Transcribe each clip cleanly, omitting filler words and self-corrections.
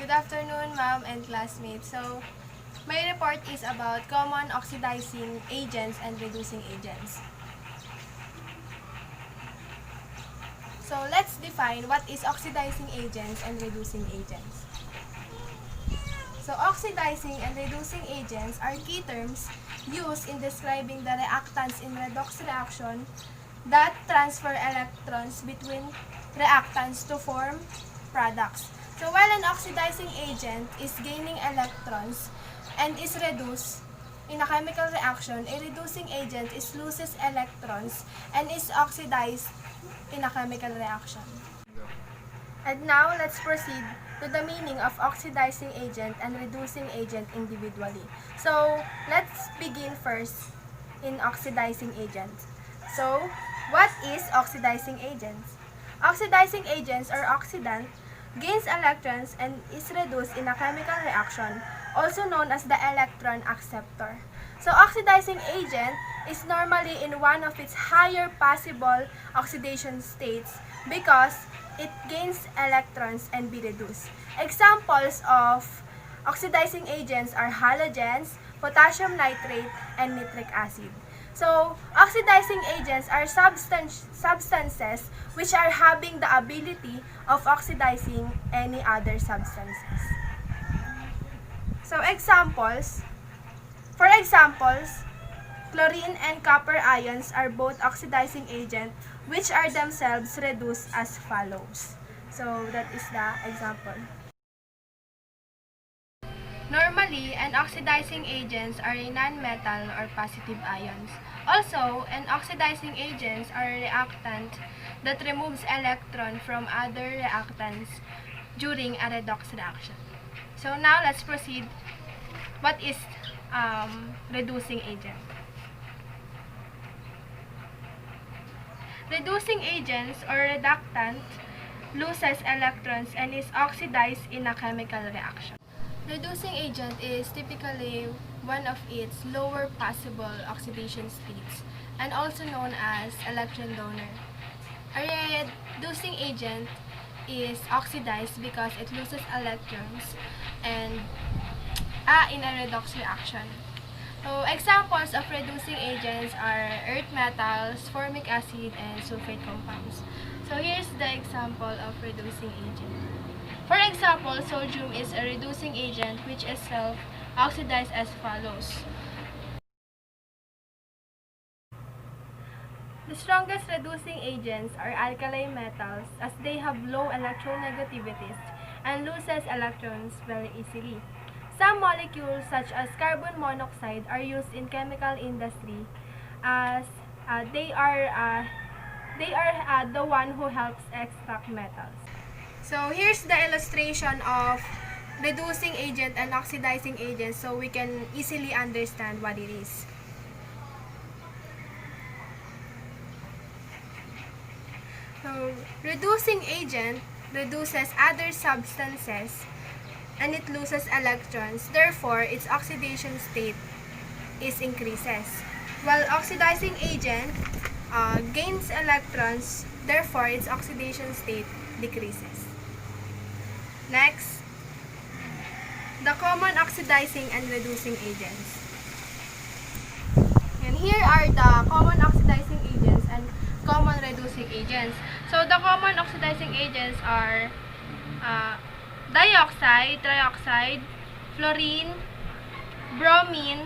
Good afternoon, ma'am and classmates. So, my report is about common oxidizing agents and reducing agents. So, let's define what is oxidizing agents and reducing agents. So, oxidizing and reducing agents are key terms used in describing the reactants in redox reaction that transfer electrons between reactants to form products. So, while an oxidizing agent is gaining electrons and is reduced in a chemical reaction, a reducing agent is loses electrons and is oxidized in a chemical reaction. And now, let's proceed to the meaning of oxidizing agent and reducing agent individually. So, let's begin first in oxidizing agents. So, what is oxidizing agents? Oxidizing agents or oxidant gains electrons and is reduced in a chemical reaction, also known as the electron acceptor. So, oxidizing agent is normally in one of its higher possible oxidation states because it gains electrons and be reduced. Examples of oxidizing agents are halogens, potassium nitrate, and nitric acid. So, oxidizing agents are substances which are having the ability of oxidizing any other substances. So, for examples, chlorine and copper ions are both oxidizing agents which are themselves reduced as follows. So, that is the example. Normally, an oxidizing agents are a non-metal or positive ions. Also, an oxidizing agents are a reactant that removes electron from other reactants during a redox reaction. So now, let's proceed. What is reducing agent? Reducing agents or reductant loses electrons and is oxidized in a chemical reaction. Reducing agent is typically one of its lower possible oxidation states and also known as electron donor. A reducing agent is oxidized because it loses electrons and in a redox reaction. So, examples of reducing agents are earth metals, formic acid, and sulfate compounds. So, here's the example of reducing agent. For example, sodium is a reducing agent which is self-oxidized as follows. The strongest reducing agents are alkali metals as they have low electronegativities and loses electrons very easily. Some molecules such as carbon monoxide are used in chemical industry as they are the one who helps extract metals. So here's the illustration of reducing agent and oxidizing agent so we can easily understand what it is. So reducing agent reduces other substances and it loses electrons, therefore its oxidation state is increases. While oxidizing agent gains electrons, therefore its oxidation state decreases. Next, the common oxidizing and reducing agents. And here are the common oxidizing agents and common reducing agents. So the common oxidizing agents are dioxide, trioxide, fluorine, bromine,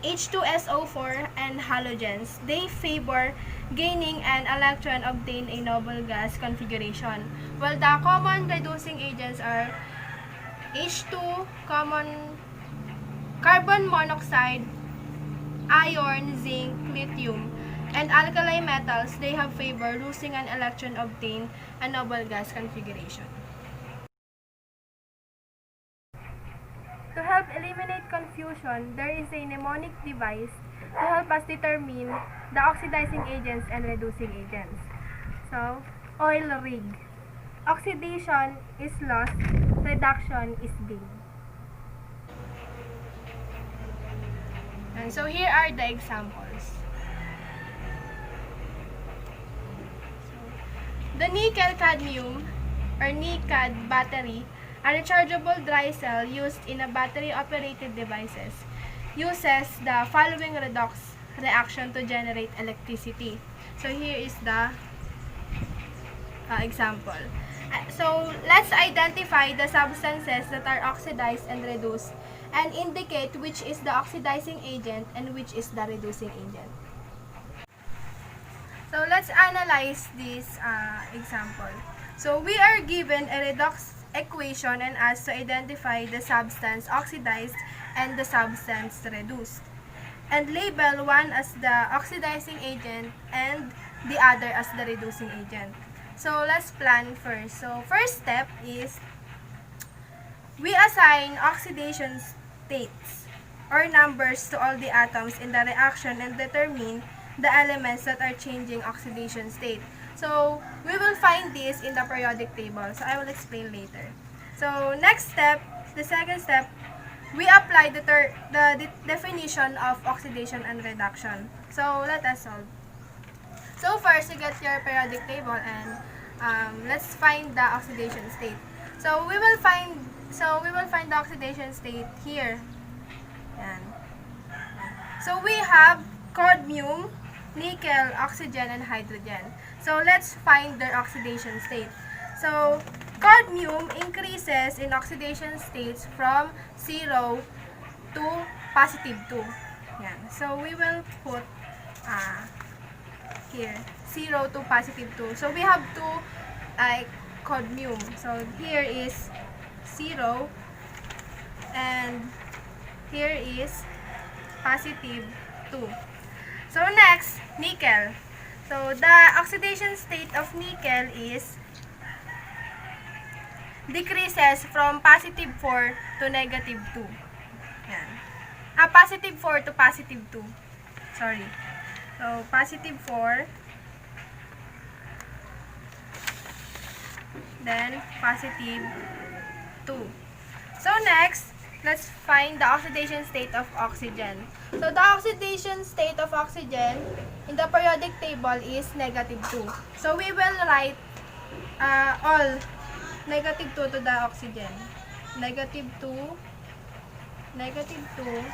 H2SO4, and halogens. They favor gaining an electron obtained a noble gas configuration, while the common reducing agents are H2, carbon monoxide, iron, zinc, lithium, and alkali metals. They have favor losing an electron obtained a noble gas configuration. To help eliminate confusion, there is a mnemonic device to help us determine the oxidizing agents and reducing agents. So, oil rig. Oxidation is loss, reduction is gain. And so here are the examples. The nickel-cadmium or NiCad battery, a rechargeable dry cell used in a battery-operated devices, uses the following redox reaction to generate electricity. So here is the example. So let's identify the substances that are oxidized and reduced and indicate which is the oxidizing agent and which is the reducing agent. So let's analyze this example. So we are given a redox equation and asked to identify the substance oxidized and the substance reduced, and label one as the oxidizing agent and the other as the reducing agent. So let's plan first. So first step is we assign oxidation states or numbers to all the atoms in the reaction and determine the elements that are changing oxidation state. So we will find this in the periodic table. So I will explain later. So next step, the second step, we apply the definition of oxidation and reduction. So let us solve. So first, you get your periodic table and let's find the oxidation state. So we will find the oxidation state here. Yan. So we have cadmium, nickel, oxygen, and hydrogen. So let's find their oxidation state. So cadmium increases in oxidation states from 0 to positive 2. Yan. So we will put here 0 to positive 2. So we have two cadmium. So here is 0 and here is positive 2. So next, nickel. So the oxidation state of nickel is decreases from positive 4 to negative 2. Yan. Positive 4 to positive 2. Sorry. So positive 4, then positive 2. So next, let's find the oxidation state of oxygen. So the oxidation state of oxygen in the periodic table is negative 2. So we will write all negative 2 to the oxygen. Negative 2, negative 2,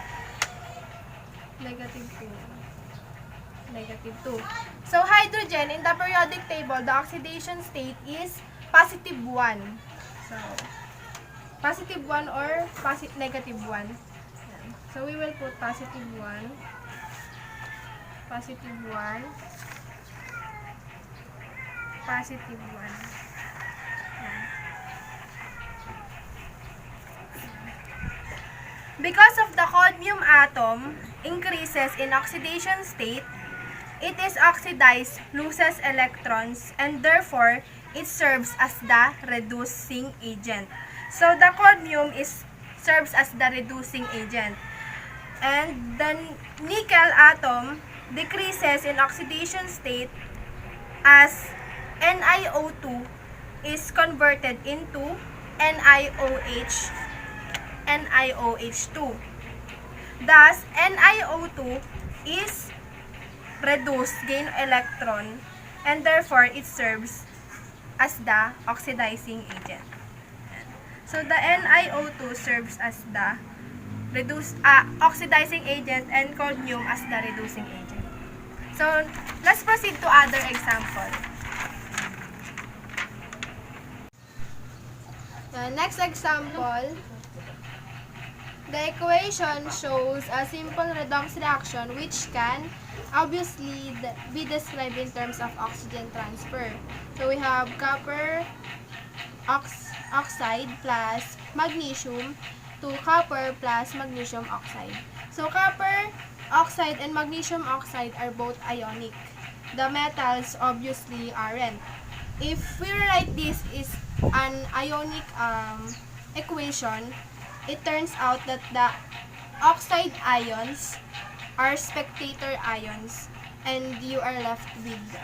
negative 2, negative 2. So hydrogen in the periodic table, the oxidation state is positive 1. So positive 1 or negative 1. So we will put positive 1, positive 1, positive 1. Because of the cadmium atom increases in oxidation state, it is oxidized, loses electrons, and therefore it serves as the reducing agent. So the cadmium serves as the reducing agent. And the nickel atom decreases in oxidation state as NiO2 is converted into NiOH2. Thus, NiO2 is reduced, gain electron, and therefore it serves as the oxidizing agent. So the NiO2 serves as the oxidizing agent and cadmium as the reducing agent. So let's proceed to other example. The next example, the equation shows a simple redox reaction which can obviously be described in terms of oxygen transfer. So we have copper oxide plus magnesium to copper plus magnesium oxide. So copper oxide and magnesium oxide are both ionic. The metals obviously aren't. If we write this is an ionic equation, it turns out that the oxide ions are spectator ions and you are left with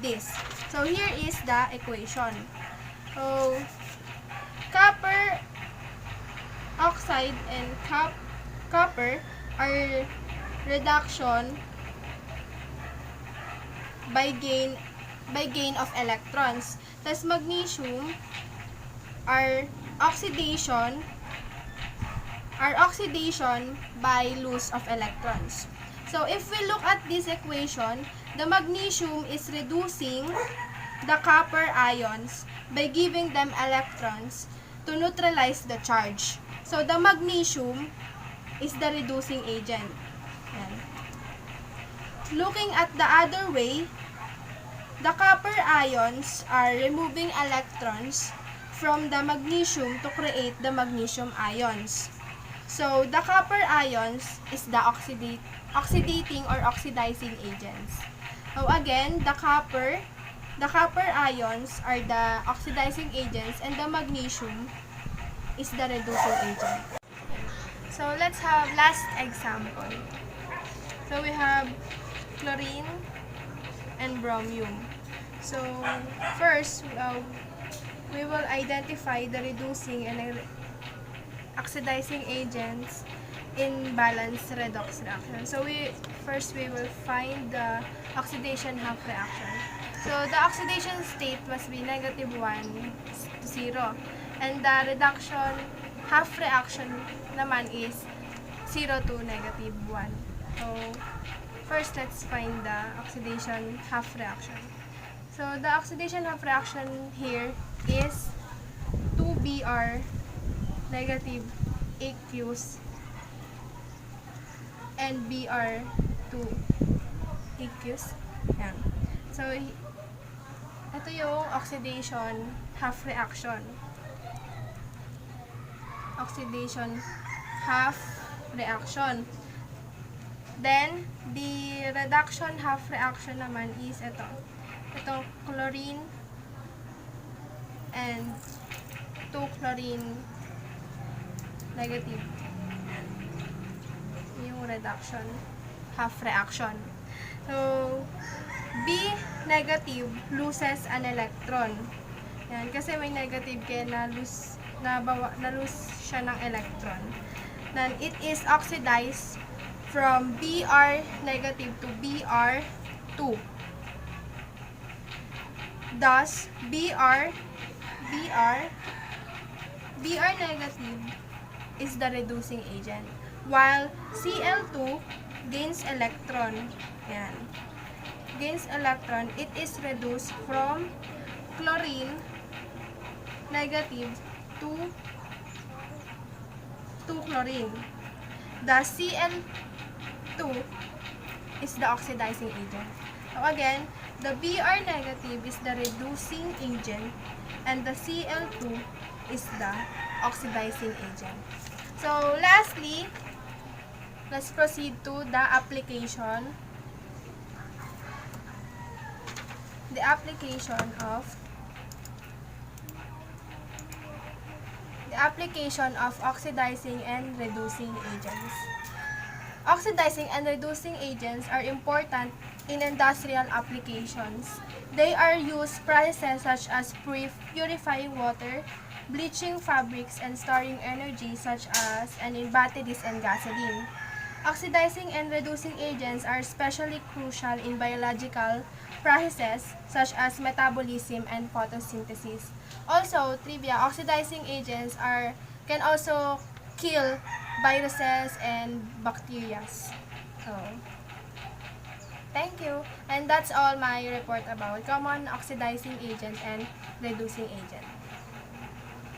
this. So here is the equation. So copper oxide and copper are reduction by gain by gain of electrons. Tas magnesium are oxidation by loss of electrons. So if we look at this equation, the magnesium is reducing the copper ions by giving them electrons to neutralize the charge. So the magnesium is the reducing agent. Yan. Looking at the other way, the copper ions are removing electrons from the magnesium to create the magnesium ions. So the copper ions is the oxidating or oxidizing agents. So again, the copper ions are the oxidizing agents and the magnesium is the reducing agent. So let's have last example. So we have chlorine and bromine. So first, we will identify the reducing and oxidizing agents in balanced redox reaction. So first we will find the oxidation half reaction. So the oxidation state must be -1 to 0. And the reduction half reaction naman is 0 to -1. So first, let's find the oxidation half reaction. So the oxidation half reaction here is 2Br negative aqueous and Br2 aqueous. Yan. So ito yung oxidation half reaction. Oxidation half reaction. Then, the reduction half reaction naman is ito. Ito, chlorine and 2 chlorine negative. Yung reduction half reaction. So, B negative loses an electron. Yan, kasi may negative kaya na-lose siya ng electron. Then, it is oxidized from Br negative to Br2. Thus, Br negative is the reducing agent, while Cl2 gains electron. Yan. Gains electron, it is reduced from chlorine negative to chlorine. The Cl2 is the oxidizing agent. So again, the Br negative is the reducing agent and the Cl2 is the oxidizing agent. So lastly, let's proceed to the application. The application of oxidizing and reducing agents. Oxidizing and reducing agents are important in industrial applications. They are used processes such as purifying water, bleaching fabrics, and storing energy such as in batteries and gasoline. Oxidizing and reducing agents are especially crucial in biological processes such as metabolism and photosynthesis. Also, trivia, oxidizing agents can also kill viruses and bacteria. So, thank you. And that's all my report about common oxidizing agent and reducing agent.